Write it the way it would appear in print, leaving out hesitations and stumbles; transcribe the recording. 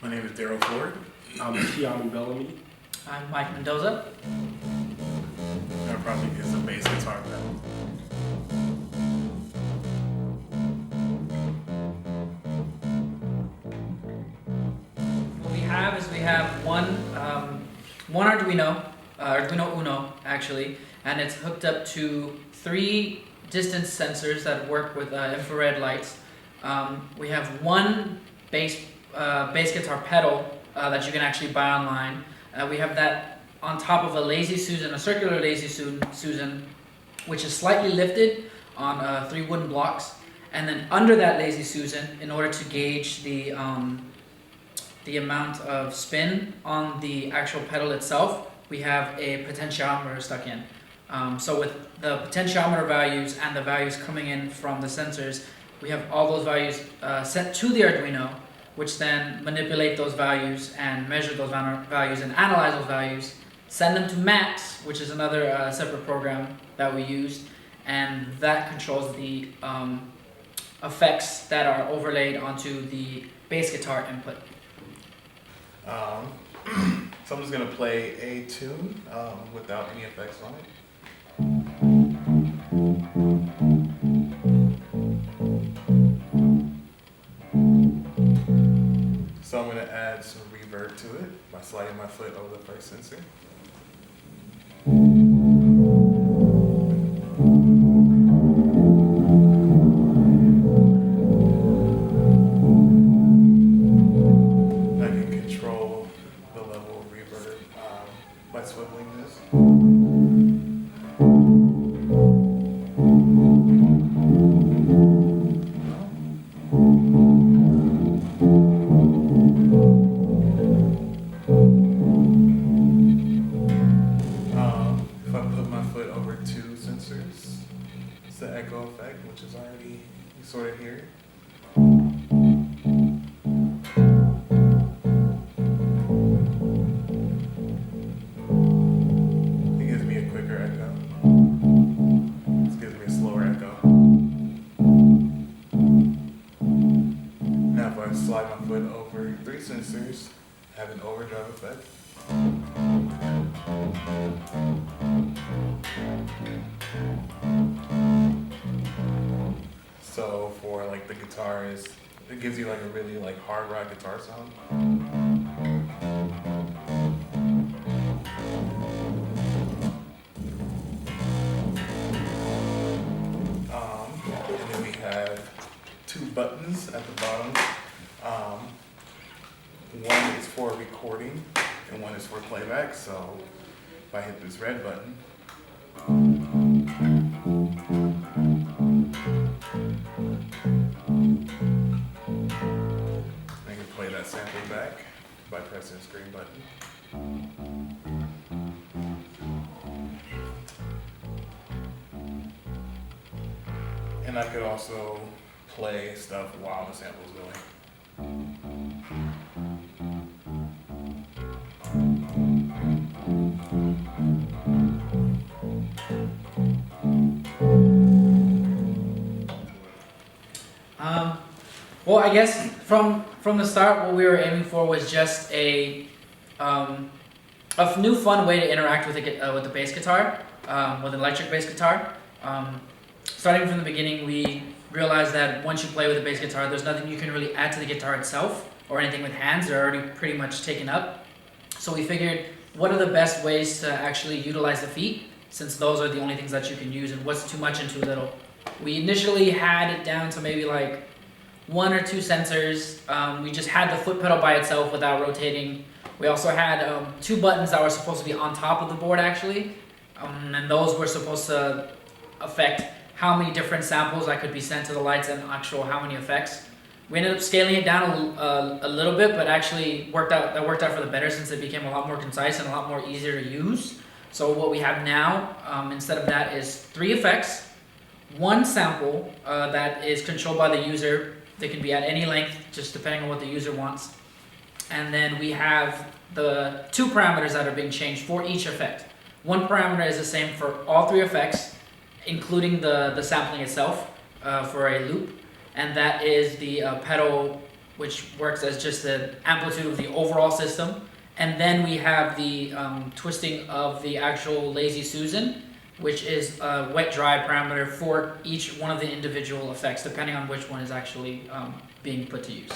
My name is Daryl Ford. I'm Keanu Bellamy. I'm Mike Mendoza. Our project is a bass guitar pedal. What we have is we have one Arduino Uno actually, and it's hooked up to 3 distance sensors that work with infrared lights. We have one bass guitar pedal that you can actually buy online. We have that on top of a Lazy Susan, a circular Lazy Susan, which is slightly lifted on 3 wooden blocks. And then under that Lazy Susan, in order to gauge the amount of spin on the actual pedal itself, we have a potentiometer stuck in. So with the potentiometer values and the values coming in from the sensors, we have all those values sent to the Arduino, which then manipulate those values and measure those values and analyze those values, send them to Max, which is another separate program that we use, and that controls the effects that are overlaid onto the bass guitar input. So I'm just going to play a tune without any effects on it. So I'm going to add some reverb to it by sliding my foot over the first sensor. I can control the level of reverb by swiveling this. If I put my foot over 2 sensors, it's the echo effect, which is already sort of here. It gives me a quicker echo. This gives me a slower echo. Now if I slide my foot over 3 sensors, I have an overdrive effect. So for like the guitarist, it gives you like a really like hard rock guitar sound. And then we have 2 buttons at the bottom. One is for recording and one is for playback. So if I hit this red button, I can play that sample back by pressing this green button. And I could also play stuff while the sample's going. Well, I guess from the start, what we were aiming for was just a new fun way to interact with the bass guitar, with an electric bass guitar. Starting from the beginning, we realized that once you play with a bass guitar, there's nothing you can really add to the guitar itself or anything with hands. They're already pretty much taken up. So we figured, what are the best ways to actually utilize the feet, since those are the only things that you can use, and what's too much and too little. We initially had it down to maybe like 1 or 2 sensors. We just had the foot pedal by itself without rotating. We also had 2 buttons that were supposed to be on top of the board actually, and those were supposed to affect how many different samples that could be sent to the lights and actual how many effects. We ended up scaling it down a little bit, but actually worked out for the better, since it became a lot more concise and a lot more easier to use. So what we have now, instead of that, is 3 effects, 1 sample that is controlled by the user. They can be at any length, just depending on what the user wants. And then we have the 2 parameters that are being changed for each effect. 1 parameter is the same for all 3 effects, including the sampling itself for a loop, and that is the pedal which works as just the amplitude of the overall system. And then we have the twisting of the actual Lazy Susan, which is a wet-dry parameter for each one of the individual effects, depending on which one is actually being put to use.